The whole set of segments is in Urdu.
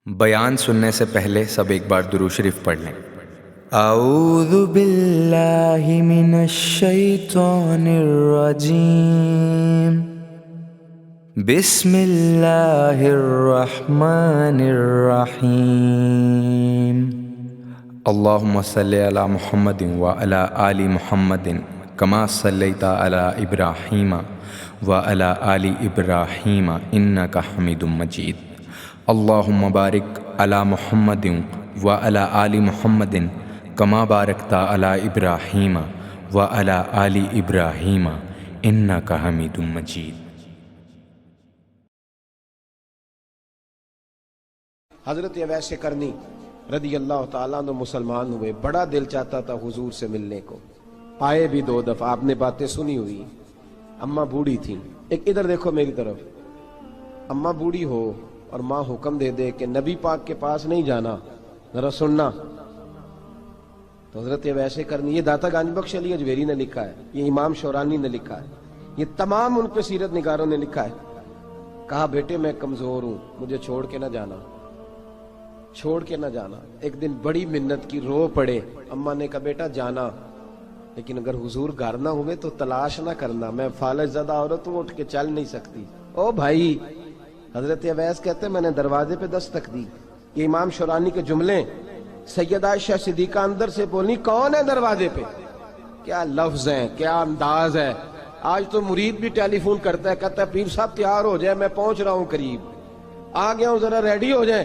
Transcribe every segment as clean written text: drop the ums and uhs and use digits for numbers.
بیان سننے سے پہلے سب ایک بار درود شریف پڑھ لیں۔ اعوذ باللہ من الشیطان الرجیم، بسم اللہ الرحمن الرحیم، اللہم صلی علی محمد وعلی آل محمد کما صلیت علی ابراہیم وعلی آل ابراہیم انک حمید مجید، اللہم بارک علی محمد وعلی آل محمد کما بارکت علی ابراہیم وعلی آل ابراہیم انک حمید مجید۔ حضرت اویس کرنی رضی اللہ تعالیٰ عنہ مسلمان ہوئے، بڑا دل چاہتا تھا حضور سے ملنے کو، آئے بھی 2 دفعہ، آپ نے باتیں سنی ہوئی۔ اماں بوڑھی تھیں، ایک ادھر دیکھو میری طرف، اماں بوڑھی ہو اور ماں حکم دے دے کہ نبی پاک کے پاس نہیں جانا، ذرا سننا، تو حضرت اویس کرنی، یہ داتا گنج بخش علی اجویری نے لکھا ہے، یہ امام شورانی نے لکھا ہے، یہ تمام ان پہ سیرت نگاروں نے لکھا ہے، کہا بیٹے میں کمزور ہوں، مجھے چھوڑ کے نہ جانا، چھوڑ کے نہ جانا۔ ایک دن بڑی منت کی، رو پڑے، اماں نے کہا بیٹا جانا، لیکن اگر حضور گھر نہ ہوئے تو تلاش نہ کرنا، میں فالج زدہ عورت ہوں، اٹھ کے چل نہیں سکتی۔ او بھائی، حضرت اویس کہتے ہیں میں نے دروازے پہ دستک دی، یہ امام شورانی کے جملے، سیدہ عائشہ صدیقہ اندر سے بولنی کون ہے دروازے پہ؟ کیا لفظ ہیں، کیا انداز ہے! آج تو مرید بھی ٹیلی فون کرتا ہے، کہتا ہے پیر صاحب تیار ہو جائے، میں پہنچ رہا ہوں، قریب آ گیا ہوں، ذرا ریڈی ہو جائے۔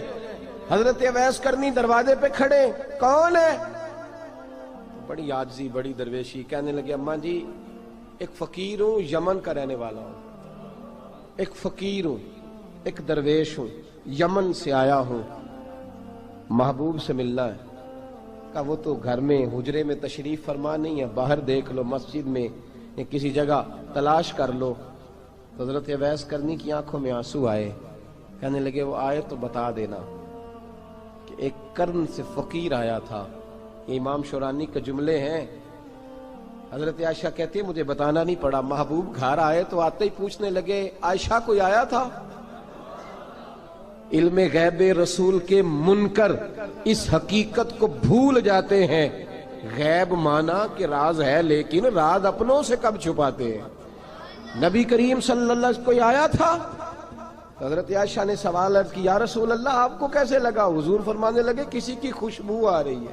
حضرت اویس کرنی دروازے پہ کھڑے، کون ہے؟ بڑی عاجزی، بڑی درویشی، کہنے لگے اماں جی ایک فقیر ہوں، یمن کا رہنے والا ہوں، ایک فقیر ہوں، ایک درویش ہوں، یمن سے آیا ہوں، محبوب سے ملنا ہے۔ کہا وہ تو گھر میں حجرے میں تشریف فرما نہیں ہے، باہر دیکھ لو، مسجد میں یا کسی جگہ تلاش کر لو۔ تو حضرت اویس کرنی کی آنکھوں میں آنسو آئے، کہنے لگے وہ آئے تو بتا دینا کہ ایک کرن سے فقیر آیا تھا۔ یہ امام شورانی کے جملے ہیں۔ حضرت عائشہ کہتی ہے مجھے بتانا نہیں پڑا، محبوب گھر آئے تو آتے ہی پوچھنے لگے عائشہ کوئی آیا تھا؟ علم غیب رسول کے منکر اس حقیقت کو بھول جاتے ہیں، غیب مانا کہ راز ہے، لیکن راز اپنوں سے کب چھپاتے ہیں۔ نبی کریم صلی اللہ علیہ وسلم کوئی آیا تھا؟ حضرت عائشہ نے سوال عرض کی یا رسول اللہ آپ کو کیسے لگا؟ حضور فرمانے لگے کسی کی خوشبو آ رہی ہے،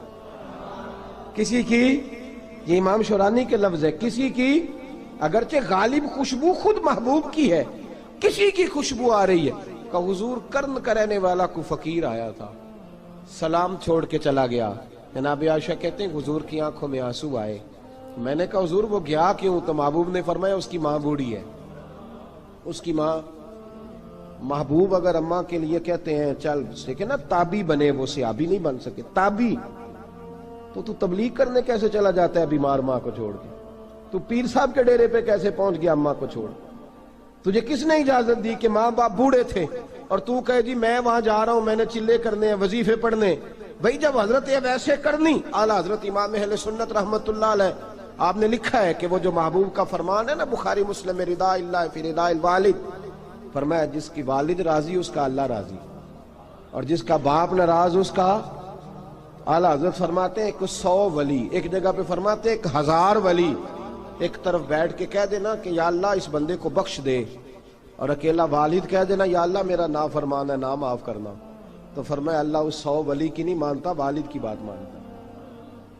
کسی کی، یہ امام شورانی کے لفظ ہے، کسی کی، اگرچہ غالب خوشبو خود محبوب کی ہے، کسی کی خوشبو آ رہی ہے۔ کہ حضور کرن کا رہنے والا کو فقیر آیا تھا، سلام چھوڑ کے چلا گیا۔ جناب عائشہ کہتے ہیں حضور کی آنکھوں میں آنسو آئے۔ میں نے کہا حضور وہ گیا کیوں؟ تو محبوب نے فرمایا اس کی ماں بوڑھی ہے، اس کی ماں۔ محبوب اگر اماں کے لیے کہتے ہیں چل دیکھیں نا تابی بنے، وہ صحابی نہیں بن سکے، تابی، تو تبلیغ کرنے کیسے چلا جاتا ہے بیمار ماں کو چھوڑ کے؟ تو پیر صاحب کے ڈیرے پہ کیسے پہنچ گیا اماں کو چھوڑ؟ تجھے کس نے اجازت دی کہ ماں باپ بوڑھے تھے اور تو کہے جی میں وہاں جا رہا ہوں، میں نے چلے کرنے ہیں، وظیفے پڑھنے؟ بھئی جب حضرت اویس کرنی اعلیٰ حضرت امام اہل سنت رحمت اللہ علیہ، آپ نے لکھا ہے کہ وہ جو محبوب کا فرمان ہے نا بخاری مسلم میں، رضا اللہ فی رضا الوالد، فرمایا جس کی والد راضی اس کا اللہ راضی، اور جس کا باپ ناراض اس کا اعلیٰ حضرت فرماتے ہیں ایک 100 ولی، ایک جگہ پہ فرماتے ہیں 1000 ولی ایک طرف بیٹھ کے کہہ دینا کہ یا اللہ اس بندے کو بخش دے، اور اکیلا والد کہہ دینا یا اللہ میرا نافرمان ہے، نا معاف کرنا، تو فرمایا اللہ اس 100 ولی کی نہیں مانتا، والد کی بات مانتا،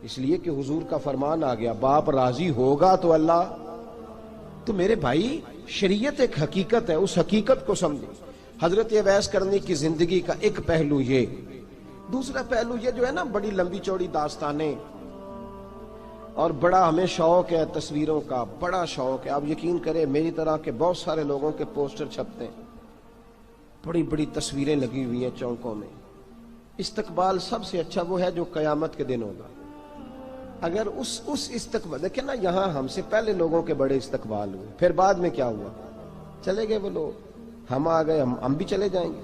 اس لیے کہ حضور کا فرمان آ گیا باپ راضی ہوگا تو اللہ۔ تو میرے بھائی شریعت ایک حقیقت ہے، اس حقیقت کو سمجھیں۔ حضرت اویس کرنی کی زندگی کا ایک پہلو یہ، دوسرا پہلو یہ جو ہے نا بڑی لمبی چوڑی داستانیں، اور بڑا ہمیں شوق ہے تصویروں کا، بڑا شوق ہے۔ آپ یقین کریں میری طرح کے بہت سارے لوگوں کے پوسٹر چھپتے ہیں، بڑی بڑی تصویریں لگی ہوئی ہیں چوکوں میں۔ استقبال سب سے اچھا وہ ہے جو قیامت کے دن ہوگا۔ اگر اس استقبال دیکھیں نا، یہاں ہم سے پہلے لوگوں کے بڑے استقبال ہوئے، پھر بعد میں کیا ہوا؟ چلے گئے وہ لوگ، ہم آ گئے، ہم بھی چلے جائیں گے۔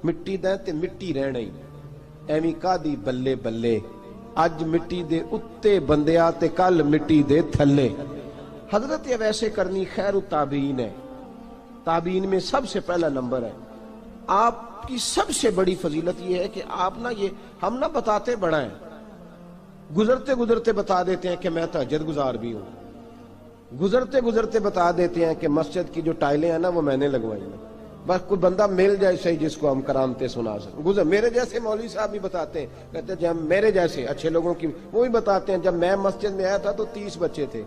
مٹی دیں تے مٹی رہنا ہی، ایویں کا دی بلے بلے، اج مٹی دے اتے بندیا تے کل مٹی دے تھلے۔ حضرت اویس کرنی خیر التابعین ہے، تابعین میں سب سے پہلا نمبر ہے۔ آپ آپ کی سب سے بڑی فضیلت یہ ہے کہ آپ نا یہ ہم نہ بتاتے بڑا ہیں، گزرتے گزرتے بتا دیتے ہیں کہ میں تہجد گزار بھی ہوں، گزرتے گزرتے بتا دیتے ہیں کہ مسجد کی جو ٹائلیں ہیں نا وہ میں نے لگوائی ہیں، بس کوئی بندہ مل جائے صحیح جس کو ہم کرامتیں سنا سکیں۔ میرے جیسے مولوی صاحب بھی بتاتے ہیں، کہتے ہیں جب میرے جیسے اچھے لوگوں کی وہ بھی بتاتے ہیں، جب میں مسجد میں آیا تھا تو 30 بچے تھے،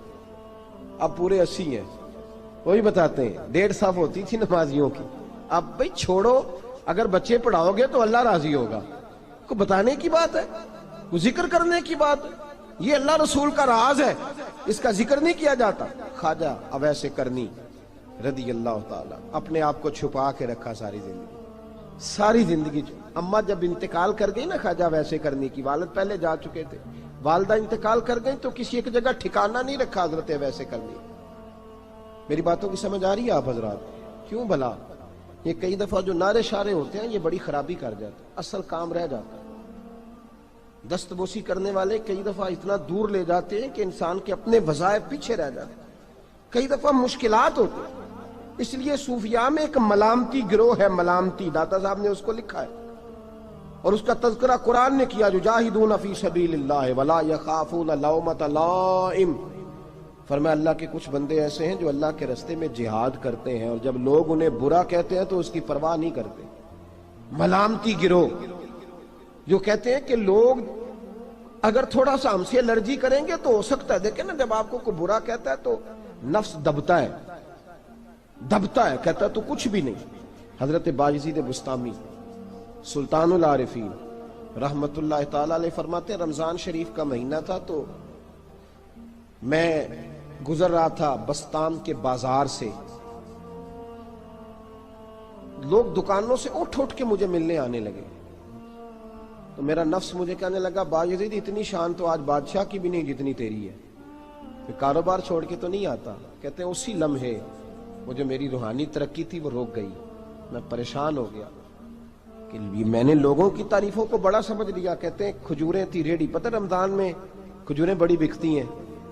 اب پورے 80 ہیں، وہی بتاتے ہیں 1.5 صف ہوتی تھی نمازیوں کی، اب بھائی چھوڑو، اگر بچے پڑھاؤ گے تو اللہ راضی ہوگا، کو بتانے کی بات ہے، کو ذکر کرنے کی بات ہے، یہ اللہ رسول کا راز ہے، اس کا ذکر نہیں کیا جاتا۔ خواجہ اویس کرنی رضی اللہ تعالیٰ اپنے آپ کو چھپا کے رکھا ساری زندگی۔ اماں جب انتقال کر گئی نا خواجہ اویس کرنی کی، والد پہلے جا چکے تھے، والدہ انتقال کر گئی تو کسی ایک جگہ ٹھکانہ نہیں رکھا حضرت اویس کرنی۔ میری باتوں کی سمجھ آ رہی ہے آپ حضرات؟ کیوں بھلا یہ کئی دفعہ جو نعرے شارے ہوتے ہیں یہ بڑی خرابی کر جاتے ہیں، اصل کام رہ جاتا ہے۔ دست بوسی کرنے والے کئی دفعہ اتنا دور لے جاتے ہیں کہ انسان کے اپنے وظائف پیچھے رہ جاتے ہیں، کئی دفعہ مشکلات ہوتی ہیں۔ اس لیے صوفیاء میں ایک ملامتی گروہ ہے، ملامتی، داتا صاحب نے اس کو لکھا ہے اور اس کا تذکرہ قرآن نے کیا، یجاہدون فی سبیل اللہ ولا یخافون لومۃ لائم۔ فرمایا اللہ کے کچھ بندے ایسے ہیں جو اللہ کے راستے میں جہاد کرتے ہیں اور جب لوگ انہیں برا کہتے ہیں تو اس کی پرواہ نہیں کرتے۔ ملامتی گروہ جو کہتے ہیں کہ لوگ اگر تھوڑا سا ہم سے الرجی کریں گے تو ہو سکتا ہے، دیکھیں نا جب آپ کو کوئی برا کہتا ہے تو نفس دبتا ہے، کہتا ہے تو کچھ بھی نہیں۔ حضرت باجزید بستامی سلطان العارفین رحمت اللہ تعالی علیہ فرماتے ہیں رمضان شریف کا مہینہ تھا تو میں گزر رہا تھا بستام کے بازار سے، لوگ دکانوں سے اٹھ اٹھ کے مجھے ملنے آنے لگے، تو میرا نفس مجھے کہنے لگا باجزید اتنی شان تو آج بادشاہ کی بھی نہیں جتنی تیری ہے، پھر کاروبار چھوڑ کے تو نہیں آتا۔ کہتے ہیں اسی لمحے وہ جو میری روحانی ترقی تھی وہ روک گئی، میں پریشان ہو گیا کہ میں نے لوگوں کی تعریفوں کو بڑا سمجھ لیا۔ کہتے ہیں کھجوریں تھی ریڈی، پتہ رمضان میں کھجوریں بڑی بکتی ہیں،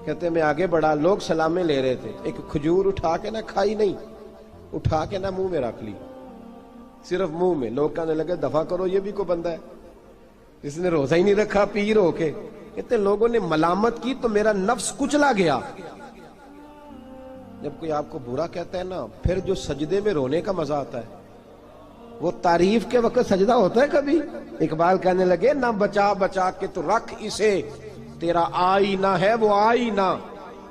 کہتے ہیں میں آگے بڑھا، لوگ سلامیں لے رہے تھے، ایک کھجور اٹھا کے نہ کھائی نہیں، اٹھا کے نہ منہ میں رکھ لی، صرف منہ میں۔ لوگ کہنے لگے دفع کرو، یہ بھی کوئی بندہ ہے جس نے روزہ ہی نہیں رکھا پیر ہو کے۔ کہتے ہیں لوگوں نے ملامت کی تو میرا نفس کچلا گیا۔ جب کوئی آپ کو برا کہتا ہے نا، پھر جو سجدے میں رونے کا مزہ آتا ہے، وہ تعریف کے وقت سجدہ ہوتا ہے کبھی؟ اقبال کہنے لگے نہ بچا بچا کے تو رکھ اسے، تیرا آئینہ ہے وہ آئینہ،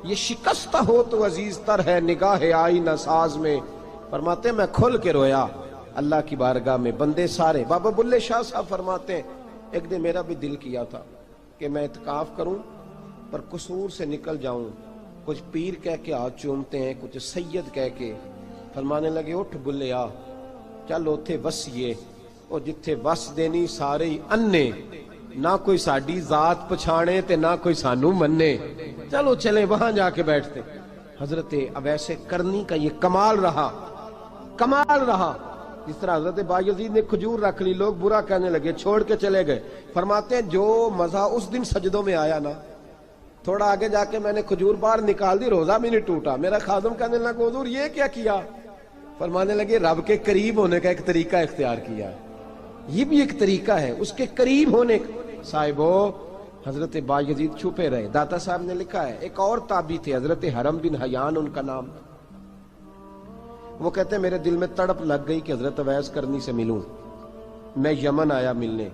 یہ شکستہ ہو تو عزیز تر ہے نگاہ آئینہ ساز میں۔ فرماتے میں کھل کے رویا اللہ کی بارگاہ میں، بندے سارے۔ بابا بلے شاہ صاحب فرماتے ہیں ایک دن میرا بھی دل کیا تھا کہ میں اعتکاف کروں پر قصور سے نکل جاؤں، کچھ پیر کہہ کے ہاتھ چومتے ہیں، کچھ سید کہہ کے۔ فرمانے لگے اٹھ بلے آ، چل اوتھے وسیے اور جتھے وس دینی سارے ہی انے، نہ کوئی ساڈی ذات پچھانے تے نہ کوئی سانو مننے، چلو چلے وہاں جا کے بیٹھتے۔ حضرت اویس کرنی کا یہ کمال رہا، جس طرح حضرت بایزید نے کھجور رکھ لی، لوگ برا کہنے لگے، چھوڑ کے چلے گئے۔ فرماتے ہیں جو مزہ اس دن سجدوں میں آیا نا، تھوڑا آگے جا کے میں نے کھجور باہر نکال دی، روزہ بھی نہیں ٹوٹا۔ میرا خادم کہنے لگا حضور یہ کیا کیا؟ فرمانے لگے رب کے قریب ہونے کا ایک طریقہ اختیار کیا ہے، یہ بھی ایک طریقہ ہے اس کے قریب ہونے کا۔ صاحبو حضرت بایزید چھپے رہے۔ داتا صاحب نے لکھا ہے ایک اور تابعی تھے حضرت حرم بن حیان ان کا نام، وہ کہتے ہیں میرے دل میں تڑپ لگ گئی کہ حضرت اویس کرنی سے ملوں۔ میں یمن آیا ملنے،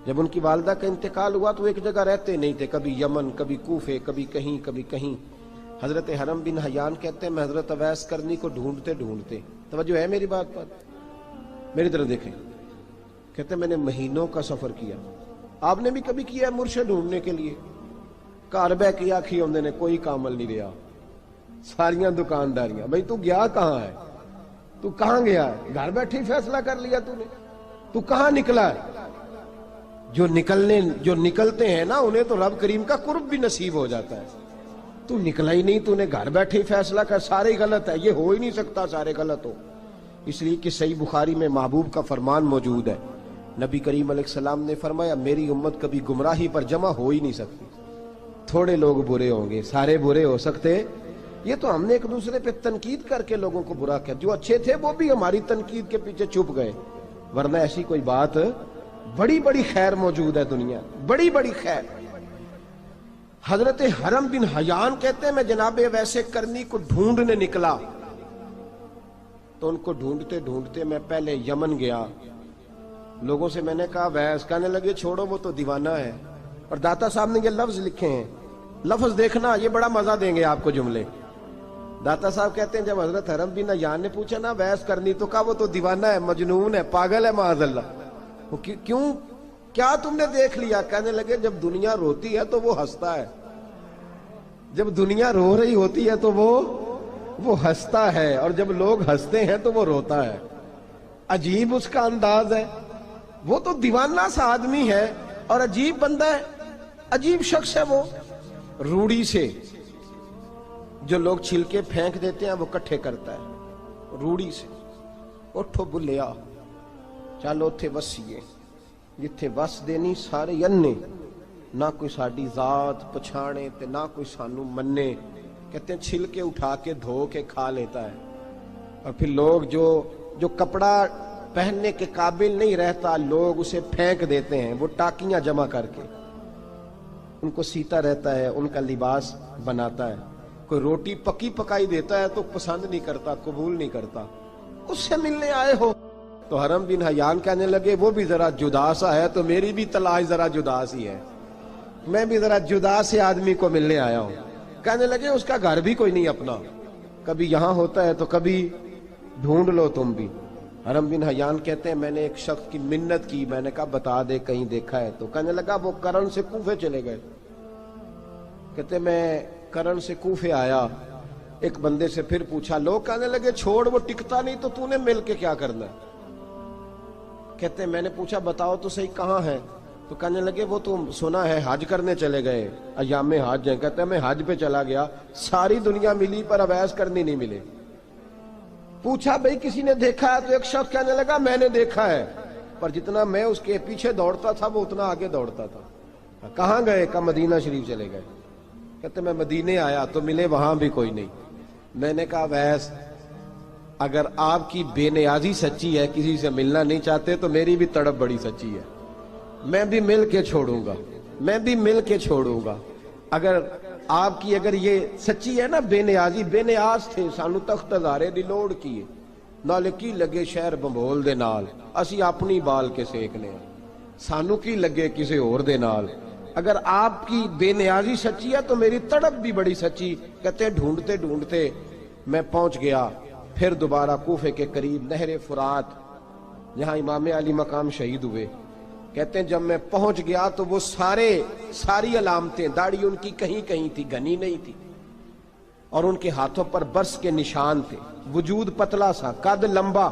جب ان کی والدہ کا انتقال ہوا تو ایک جگہ رہتے نہیں تھے، کبھی یمن، کبھی کوفے، کبھی کہیں۔ حضرت حرم بن حیان کہتے ہیں میں حضرت اویس کرنی کو ڈھونڈتے، توجہ ہے میری بات پر، میری طرف دیکھیں، کہتے ہیں میں نے مہینوں کا سفر کیا۔ آپ نے بھی کبھی کیا ہے مرشد ڈھونڈنے کے لیے؟ گھر بہ کے آکھی ہوندے نے کوئی کامل نہیں رہا، ساریاں دکانداریاں، بھئی تو گیا کہاں ہے؟ تو کہاں گیا ہے؟ گھر بیٹھے ہی فیصلہ کر لیا تو نے، تو کہاں نکلا ہے؟ جو نکلتے ہیں نا انہیں تو رب کریم کا قرب بھی نصیب ہو جاتا ہے۔ تو نکلا ہی نہیں، تو نے گھر بیٹھے ہی فیصلہ کر، سارے غلط ہے، یہ ہو ہی نہیں سکتا سارے غلط ہو۔ اس لیے کہ صحیح بخاری میں محبوب کا فرمان موجود ہے، نبی کریم علیہ السلام نے فرمایا میری امت کبھی گمراہی پر جمع ہو ہی نہیں سکتی، تھوڑے لوگ برے ہوں گے، سارے برے ہو سکتے۔ یہ تو ہم نے ایک دوسرے پہ تنقید کر کے لوگوں کو برا کیا، جو اچھے تھے وہ بھی ہماری تنقید کے پیچھے چھپ گئے، ورنہ ایسی کوئی بات, بڑی بڑی خیر موجود ہے دنیا, بڑی بڑی خیر. حضرت حرم بن حیان کہتے ہیں میں جناب ویسے کرنی کو ڈھونڈنے نکلا, تو ان کو ڈھونڈتے ڈھونڈتے میں پہلے یمن گیا. لوگوں سے میں نے کہا ویس, کہنے لگے چھوڑو وہ تو دیوانہ ہے. اور داتا صاحب نے یہ لفظ لکھے ہیں, لفظ دیکھنا یہ بڑا مزہ دیں گے آپ کو جملے. داتا صاحب کہتے ہیں جب حضرت حرم بن حیان نے پوچھا نا ویس کرنی, تو کہا وہ تو دیوانہ ہے, مجنون ہے, پاگل ہے معاذ اللہ. وہ کیوں, کیا تم نے دیکھ لیا؟ کہنے لگے جب دنیا روتی ہے تو وہ ہنستا ہے, جب دنیا رو رہی ہوتی ہے تو وہ ہنستا ہے, اور جب لوگ ہنستے ہیں تو وہ روتا ہے. عجیب اس کا انداز ہے. وہ تو دیوانہ سا آدمی ہے اور عجیب بندہ ہے, عجیب شخص ہے. وہ روڑی سے جو لوگ چھلکے پھینک دیتے ہیں وہ کٹھے کرتا ہے روڑی سے. اٹھو بلیا چلو تھے وسیے جتھے وس دینی سارے ینے, نہ کوئی ساڈی ذات پچھانے تے نہ کوئی سانو مننے. کہتے ہیں چھلکے اٹھا کے دھو کے کھا لیتا ہے. اور پھر لوگ جو کپڑا پہننے کے قابل نہیں رہتا لوگ اسے پھینک دیتے ہیں, وہ ٹاکیاں جمع کر کے ان کو سیتا رہتا ہے, ان کا لباس بناتا ہے. کوئی روٹی پکی پکائی دیتا ہے تو پسند نہیں کرتا, قبول نہیں کرتا. اس سے ملنے آئے ہو. تو حرم بن حیان کہنے لگے وہ بھی ذرا جدا سا ہے تو میری بھی تلاش ذرا جدا سی ہے, میں بھی ذرا جدا سے آدمی کو ملنے آیا ہوں. کہنے لگے اس کا گھر بھی کوئی نہیں اپنا, کبھی یہاں ہوتا ہے تو کبھی ڈھونڈ لو تم بھی. حرم بن حیان کہتے ہیں میں نے ایک شخص کی منت کی, میں نے کہا بتا دے کہیں دیکھا ہے. تو کہنے لگا وہ کرن سے کوفے چلے گئے. کہتے میں کرن سے کوفے آیا, ایک بندے سے پھر پوچھا, لوگ کہنے لگے چھوڑ وہ ٹکتا نہیں تو تو نے مل کے کیا کرنا ہے. کہتے میں نے پوچھا بتاؤ تو صحیح کہاں ہے. تو کہنے لگے وہ تو سنا ہے حج کرنے چلے گئے, ایام حج ہیں. کہتے ہیں میں حج پہ چلا گیا, ساری دنیا ملی پر اویس کرنی نہیں ملے. پوچھا بھئی کسی نے دیکھا ہے؟ تو ایک شخص کہنے لگا میں نے دیکھا ہے, پر جتنا میں اس کے پیچھے دوڑتا تھا وہ اتنا آگے دوڑتا تھا. کہاں گئے؟ کہ مدینہ شریف چلے گئے. کہتے میں مدینے آیا تو ملے وہاں بھی کوئی نہیں. میں نے کہا ویس اگر آپ کی بے نیازی سچی ہے, کسی سے ملنا نہیں چاہتے, تو میری بھی تڑپ بڑی سچی ہے, میں بھی مل کے چھوڑوں گا, میں بھی مل کے چھوڑوں گا. اگر آپ کی اگر یہ سچی ہے نا بے نیازی, بے نیاز تھے, سانو تخت ہزارے دی لوڑ کی نال کی لگے شہر بمبول دے نال, اسی اپنی بال کے سیکنے, سانو کی لگے کسی اور دے نال. اگر آپ کی بے نیازی سچی ہے تو میری تڑپ بھی بڑی سچی. کہتے ڈھونڈتے ڈھونڈتے میں پہنچ گیا پھر دوبارہ کوفے کے قریب نہر فرات, جہاں امام علی مقام شہید ہوئے. کہتے ہیں جب میں پہنچ گیا تو وہ ساری علامتیں, داڑھی ان کی کہیں کہیں تھی, گھنی نہیں تھی, اور ان کے ہاتھوں پر برس کے نشان تھے, وجود پتلا سا, قد لمبا.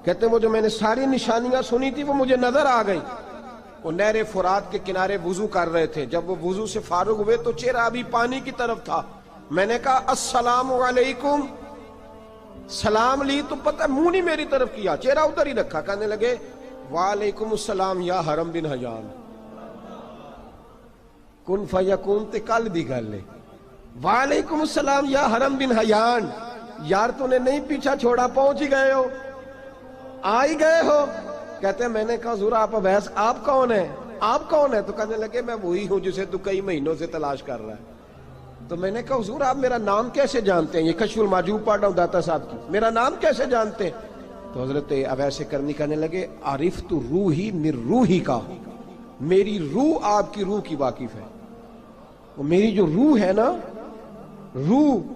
کہتے ہیں وہ جو میں نے ساری نشانیاں سنی تھی وہ مجھے نظر آ گئی. وہ نہر فرات کے کنارے وضو کر رہے تھے. جب وہ وضو سے فارغ ہوئے تو چہرہ ابھی پانی کی طرف تھا. میں نے کہا السلام علیکم, سلام لی تو پتہ منہ نہیں میری طرف کیا, چہرہ ادھر ہی رکھا. کہنے لگے وعلیکم السلام یا حرم بن حیان. کن فیکون تے کل دی گل ہے. وعلیکم السلام یا حرم بن حیان, یار تو نے نہیں پیچھا چھوڑا, پہنچ ہی گئے ہو, آ ہی گئے ہو. کہتے ہیں میں نے کہا حضور آپ اویس, آپ کون ہیں, آپ کون ہیں؟ تو کہنے لگے میں وہی ہوں جسے تو کئی مہینوں سے تلاش کر رہا ہے. تو میں نے کہا حضور آپ میرا نام کیسے جانتے ہیں؟ یہ کشف المعجوب پڑھ رہا ہوں داتا صاحب کی, میرا نام کیسے جانتے ہیں؟ تو حضرت اویس کرنی کہنے لگے عرفت روحی من روحی کا, میری روح آپ کی روح کی واقف ہے. وہ میری جو روح ہے نا, روح.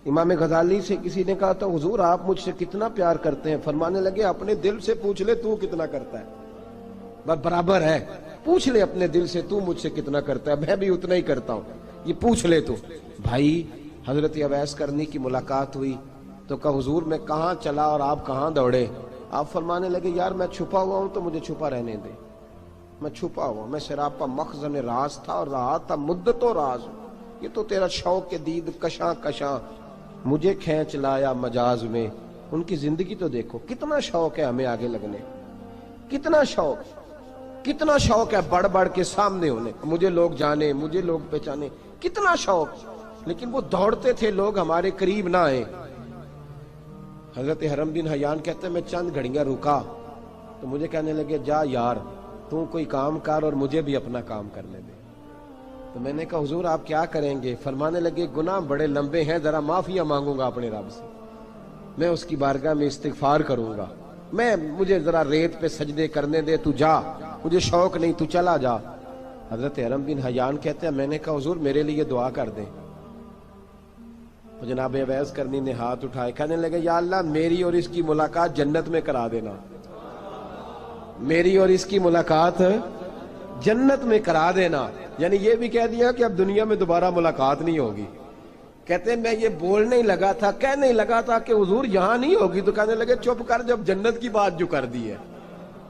امام غزالی سے کسی نے کہا تھا حضور آپ مجھ سے کتنا پیار کرتے ہیں؟ فرمانے لگے اپنے دل سے پوچھ لے تو کتنا کرتا ہے, برابر ہے. پوچھ لے اپنے دل سے تو مجھ سے کتنا کرتا ہے, میں بھی اتنا ہی کرتا ہوں, یہ پوچھ لے تو. بھائی حضرت اویس کرنی کی ملاقات ہوئی تو کہا حضور میں کہاں چلا اور آپ کہاں دوڑے؟ آپ فرمانے لگے یار میں چھپا ہوا ہوں تو مجھے چھپا رہنے دے, میں چھپا ہوا, میں سراپا مخزن راز تھا اور رہا تھا مدت و راز. یہ تو تیرا شوق کے دید کشاں کشاں مجھے کھینچ لایا مجاز میں. ان کی زندگی تو دیکھو, کتنا شوق ہے ہمیں آگے لگنے, کتنا شوق ہے بڑھ بڑھ کے سامنے ہونے, مجھے لوگ جانے, مجھے لوگ پہچانے, کتنا شوق. لیکن وہ دوڑتے تھے لوگ ہمارے قریب نہ آئے. حضرت حرم بن حیان کہتے ہیں میں چند گھڑیاں رکا, تو مجھے کہنے لگے جا یار تو کوئی کام کر اور مجھے بھی اپنا کام کرنے دے. تو میں نے کہا حضور آپ کیا کریں گے؟ فرمانے لگے گناہ بڑے لمبے ہیں، ذرا معافیا مانگوں گا اپنے رب سے، میں اس کی بارگاہ میں استغفار کروں گا، مجھے ذرا ریت پہ سجدے کرنے دے، تو جا، مجھے شوق نہیں، تو چلا جا. حضرت ارم بن حیان کہتے ہیں میں نے کہا حضور میرے لیے دعا کر دیں. تو جناب اویس کرنی نے ہاتھ اٹھائے، کہنے لگے یا اللہ میری اور اس کی ملاقات جنت میں کرا دینا، میری اور اس کی ملاقات جنت میں کرا دینا. یعنی یہ بھی کہہ دیا کہ اب دنیا میں دوبارہ ملاقات نہیں ہوگی. کہتے ہیں میں یہ بولنے ہی لگا تھا، کہنے ہی لگا تھا کہ حضور یہاں نہیں ہوگی، تو کہنے لگے چپ کر، جب جنت کی بات جو کر دی ہے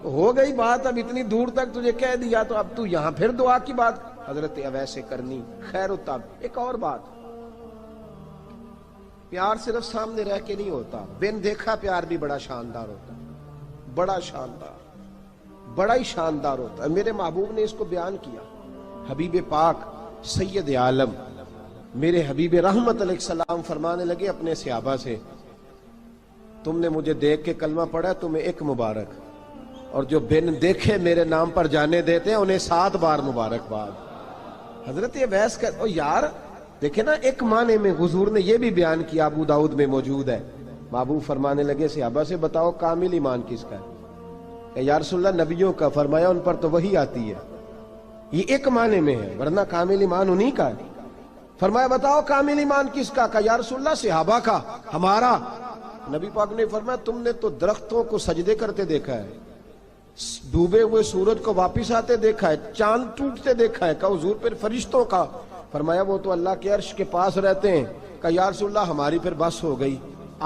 ہو گئی بات، اب اتنی دور تک تجھے کہہ دیا تو اب تو یہاں پھر دعا کی بات. حضرت اویس کرنی خیر التاب. ایک اور بات، پیار صرف سامنے رہ کے نہیں ہوتا، بن دیکھا پیار بھی بڑا شاندار ہوتا ہے، بڑا شاندار، بڑا ہی شاندار ہوتا ہے. میرے محبوب نے اس کو بیان کیا. حبیب پاک سید عالم میرے حبیب رحمت علیہ السلام فرمانے لگے اپنے صحابہ سے، تم نے مجھے دیکھ کے کلمہ پڑھا، تمہیں ایک مبارک، اور جو بن دیکھے میرے نام پر جانے دیتے ہیں انہیں 7 بار مبارکباد. حضرت اویس کہ او یار دیکھیں نا، ایک معنی میں حضور نے یہ بھی بیان کیا، ابو داؤد میں موجود ہے. محبوب فرمانے لگے صحابہ سے بتاؤ کامل ایمان کس کا ہے؟ کہ یا رسول اللہ نبیوں کا. فرمایا ان پر تو وہی آتی ہے. یہ ایک معنی میں ہے، ورنہ کامل ایمان انہی کا ہے. فرمایا بتاؤ کامل ایمان کس کا؟ کہ یا رسول اللہ صحابہ کا، ہمارا. نبی پاک نے فرمایا تم نے تو درختوں کو سجدے کرتے دیکھا ہے، ڈوبے ہوئے سورج کو واپس آتے دیکھا ہے، چاند ٹوٹتے دیکھا ہے. کہ حضور پھر فرشتوں کا؟ فرمایا وہ تو اللہ کے عرش کے پاس رہتے ہیں. کہ یا رسول اللہ ہماری پھر بس ہو گئی،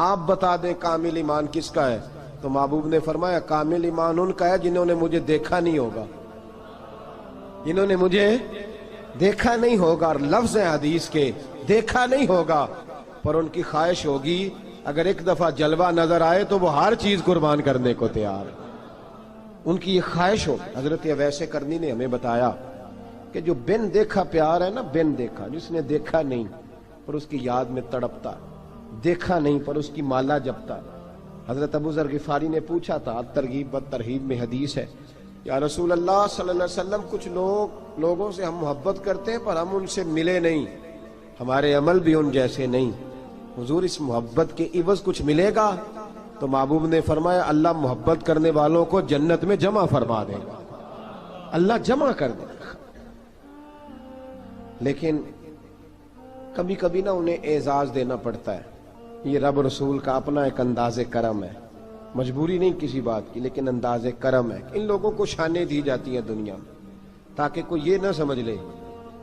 آپ بتا دیں کامل ایمان کس کا ہے. تو محبوب نے فرمایا کامل ایمان ان کا ہے جنہوں نے مجھے دیکھا نہیں ہوگا، جنہوں نے مجھے دیکھا نہیں ہوگا. اور لفظ ہیں حدیث کے، دیکھا نہیں ہوگا پر ان کی خواہش ہوگی اگر ایک دفعہ جلوہ نظر آئے تو وہ ہر چیز قربان کرنے کو تیار. ان کی یہ خواہش ہو. حضرت اویس کرنی نے ہمیں بتایا کہ جو بن دیکھا پیار ہے نا، بن دیکھا، جس نے دیکھا نہیں پر اس کی یاد میں تڑپتا، دیکھا نہیں پر اس کی مالا جپتا. حضرت ابو ذر غفاری نے پوچھا تھا، ترغیب و ترہیب میں حدیث ہے، یا رسول اللہ صلی اللہ علیہ وسلم کچھ لوگوں سے ہم محبت کرتے ہیں پر ہم ان سے ملے نہیں، ہمارے عمل بھی ان جیسے نہیں، حضور اس محبت کے عوض کچھ ملے گا؟ تو محبوب نے فرمایا اللہ محبت کرنے والوں کو جنت میں جمع فرما دے گا، اللہ جمع کر دے گا. لیکن کبھی کبھی نہ انہیں اعزاز دینا پڑتا ہے. یہ رب رسول کا اپنا ایک انداز کرم ہے، مجبوری نہیں کسی بات کی، لیکن انداز کرم ہے. ان لوگوں کو شانیں دی جاتی ہیں دنیا میں تاکہ کوئی یہ نہ سمجھ لے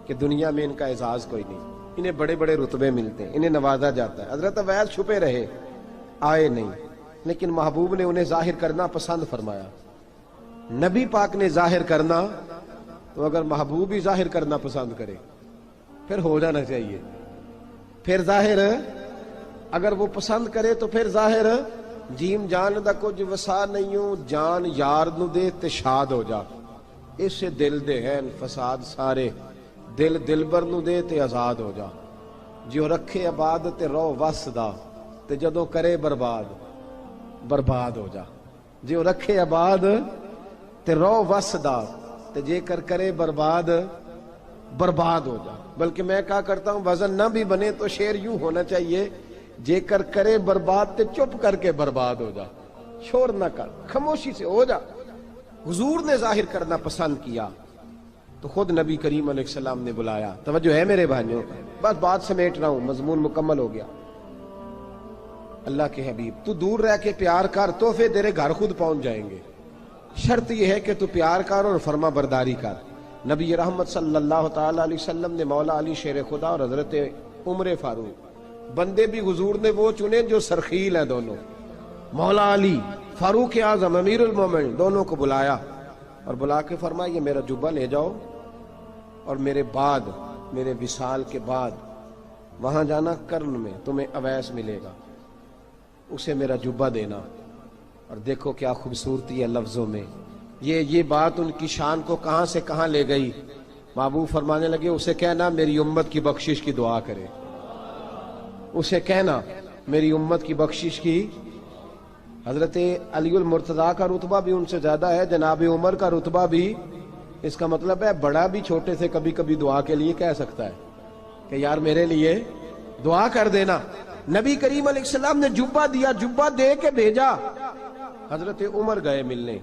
کہ دنیا میں ان کا اعزاز کوئی نہیں. انہیں بڑے بڑے رتبے ملتے ہیں، انہیں نوازا جاتا ہے. حضرت اویس چھپے رہے، آئے نہیں، لیکن محبوب نے انہیں ظاہر کرنا پسند فرمایا. نبی پاک نے ظاہر کرنا، تو اگر محبوب ہی ظاہر کرنا پسند کرے پھر ہو جانا چاہیے. پھر ظاہر اگر وہ پسند کرے تو پھر ظاہر جیم جان دا کچھ وسا نہیں ہوں، جان یار نو دے تے شاد ہو جا. اس سے دل دے ہیں فساد سارے، دل دلبر نو دے تے آزاد ہو جا. جو رکھے آباد تے رو وس دا تے جدوں کرے برباد برباد ہو جا. جو رکھے آباد تے رو وس دا تے جے کر کرے برباد برباد ہو جا. بلکہ میں کہا کرتا ہوں وزن نہ بھی بنے تو شعر یوں ہونا چاہیے، جے کر کرے برباد تے چپ کر کے برباد ہو جا. شور نہ کر، خاموشی سے ہو جا. حضور نے ظاہر کرنا پسند کیا تو خود نبی کریم علیہ السلام نے بلایا. توجہ ہے میرے بھائیوں، بس بات سمیٹ رہا ہوں، مضمون مکمل ہو گیا. اللہ کے حبیب تو دور رہ کے پیار کر، تحفے تیرے گھر خود پہنچ جائیں گے. شرط یہ ہے کہ تو پیار کر اور فرما برداری کر. نبی رحمت صلی اللہ تعالی علیہ وسلم نے مولا علی شیر خدا اور حضرت عمر فاروق، بندے بھی حضور نے وہ چنے جو سرخیل ہیں دونوں، مولا علی فاروق اعظم امیر المومنین، دونوں کو بلایا اور بلا کے فرمایا یہ میرا جبہ لے جاؤ اور میرے بعد، میرے وصال کے بعد وہاں جانا کرن میں تمہیں اویس ملے گا، اسے میرا جبہ دینا. اور دیکھو کیا خوبصورتی ہے لفظوں میں. یہ بات ان کی شان کو کہاں سے کہاں لے گئی. محبوب فرمانے لگے اسے کہنا میری امت کی بخشش کی دعا کرے، اسے کہنا میری امت کی بخشش کی حضرت علی المرتضیٰ کا رتبہ بھی ان سے زیادہ ہے، جناب عمر کا رتبہ بھی، اس کا مطلب ہے بڑا بھی چھوٹے سے کبھی کبھی دعا کے لیے کہہ سکتا ہے کہ یار میرے لیے دعا کر دینا۔ نبی کریم علیہ السلام نے جبہ دیا، جبہ دے کے بھیجا، حضرت عمر گئے ملنے،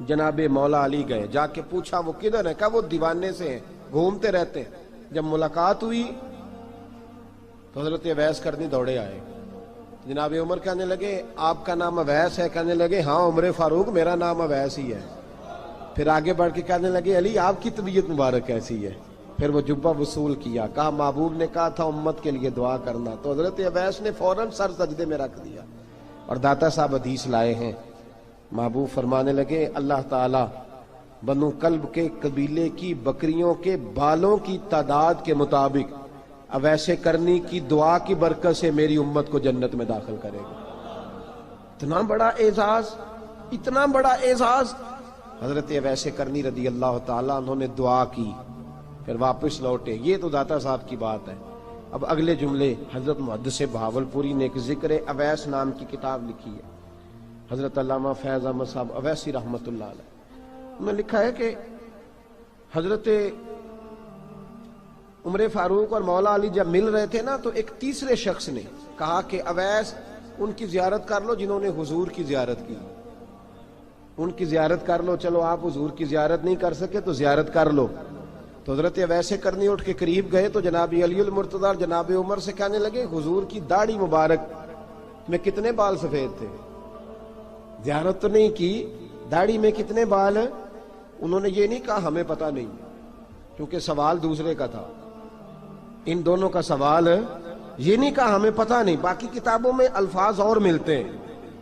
جناب مولا علی گئے، جا کے پوچھا وہ کدھر ہے، کہا وہ دیوانے سے ہیں، گھومتے رہتے ہیں۔ جب ملاقات ہوئی تو حضرت اویس کرنی دوڑے آئے، جناب عمر کہنے لگے آپ کا نام اویس ہے؟ کہنے لگے ہاں عمر فاروق میرا نام اویس ہی ہے۔ پھر آگے بڑھ کے کہنے لگے علی آپ کی طبیعت مبارک کیسی ہے؟ پھر وہ جبہ وصول کیا، کہا محبوب نے کہا تھا امت کے لیے دعا کرنا، تو حضرت اویس نے فوراً سر سجدے میں رکھ دیا۔ اور داتا صاحب حدیث لائے ہیں، محبوب فرمانے لگے اللہ تعالی بنو کلب کے قبیلے کی بکریوں کے بالوں کی تعداد کے مطابق اویس کرنی کی دعا کی برکت سے میری امت کو جنت میں داخل کرے گا۔ اتنا بڑا اعزاز، اتنا بڑا اعزاز۔ حضرت اویس کرنی رضی اللہ تعالیٰ انہوں نے دعا کی، پھر واپس لوٹے۔ یہ تو داتا صاحب کی بات ہے۔ اب اگلے جملے حضرت محدث بہاولپوری نے ایک ذکر اویس نام کی کتاب لکھی ہے، حضرت علامہ فیض احمد صاحب اویسی رحمۃ اللہ علیہ، انہوں نے لکھا ہے کہ حضرت عمر فاروق اور مولا علی جب مل رہے تھے نا تو ایک تیسرے شخص نے کہا کہ اویس ان کی زیارت کر لو جنہوں نے حضور کی زیارت کی، ان کی زیارت کر لو، چلو آپ حضور کی زیارت نہیں کر سکے تو زیارت کر لو۔ تو حضرت اویس کرنی اٹھ کے قریب گئے تو جناب علی المرتضیٰ اور جناب عمر سے کہنے لگے حضور کی داڑھی مبارک میں کتنے بال سفید تھے؟ زیارت تو نہیں کی، داڑھی میں کتنے بال ہیں؟ انہوں نے یہ نہیں کہا ہمیں پتہ نہیں، کیونکہ سوال دوسرے کا تھا، ان دونوں کا سوال یہ نہیں کہا ہمیں پتہ نہیں۔ باقی کتابوں میں الفاظ اور ملتے ہیں،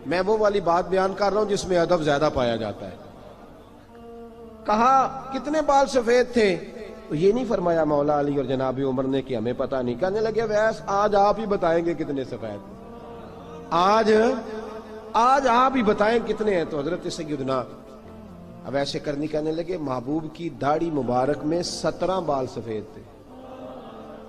میں وہ والی بات بیان کر رہا ہوں جس میں ادب زیادہ پایا جاتا ہے۔ کہا کتنے بال سفید تھے؟ تو یہ نہیں فرمایا مولا علی اور جناب عمر نے کہ ہمیں پتہ نہیں، کہنے لگے ویس آج آپ ہی بتائیں گے کتنے سفید، آج آپ ہی بتائیں کتنے ہیں۔ تو حضرت سیدنا اویس کرنی کہنے لگے محبوب کی داڑھی مبارک میں 17 بال سفید تھے،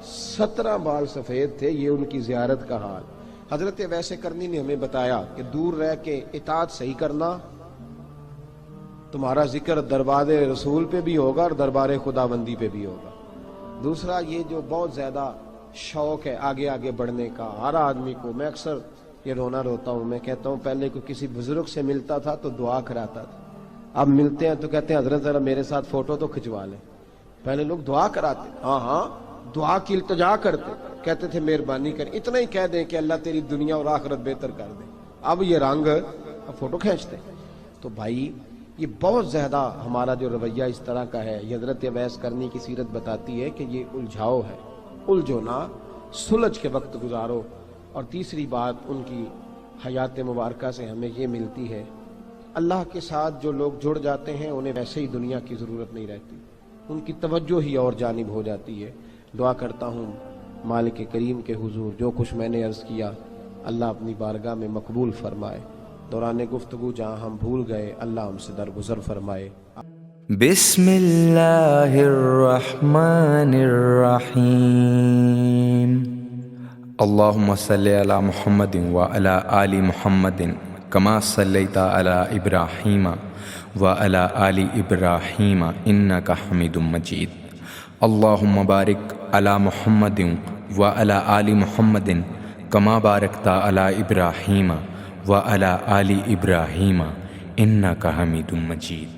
17 بال سفید تھے، یہ ان کی زیارت کا حال۔ حضرت اویس کرنی نے ہمیں بتایا کہ دور رہ کے اطاعت صحیح کرنا، تمہارا ذکر دربار رسول پہ بھی ہوگا اور دربار خدا بندی پہ بھی ہوگا۔ دوسرا یہ جو بہت زیادہ شوق ہے آگے آگے بڑھنے کا ہر آدمی کو، میں اکثر یہ روتا ہوں، میں کہتا ہوں پہلے کوئی کسی بزرگ سے ملتا تھا تو دعا کراتا تھا، اب ملتے ہیں تو کہتے ہیں حضرت ذرا میرے ساتھ فوٹو تو کھنچوا لیں۔ پہلے لوگ دعا کراتے، ہاں دعا کی التجا کرتے، کہتے تھے مہربانی کر، اتنا ہی کہہ دیں کہ اللہ تیری دنیا اور آخرت بہتر کر دے، اب یہ رنگ اب فوٹو کھینچتے۔ تو بھائی یہ بہت زیادہ ہمارا جو رویہ اس طرح کا ہے، یہ حضرت اویس کرنی کی سیرت بتاتی ہے کہ یہ الجھاؤ ہے، الجھو نہ، سلجھ کے وقت گزارو۔ اور تیسری بات ان کی حیات مبارکہ سے ہمیں یہ ملتی ہے، اللہ کے ساتھ جو لوگ جڑ جاتے ہیں انہیں ویسے ہی دنیا کی ضرورت نہیں رہتی، ان کی توجہ ہی اور جانب ہو جاتی ہے۔ دعا کرتا ہوں مالک کریم کے حضور جو کچھ میں نے عرض کیا اللہ اپنی بارگاہ میں مقبول فرمائے، دوران گفتگو جہاں ہم بھول گئے اللہ ہم سے درگزر فرمائے۔ بسم اللہ الرحمن الرحیم، اللہم صلی علی محمد وعلی آل محمد کما صلیت علی ابراہیم وعلی آل ابراہیم انک حمید مجید، اللہم بارک علی محمد وعلی آل محمد کما بارکت علی ابراہیم وعلی آل ابراہیم انک حمید مجید۔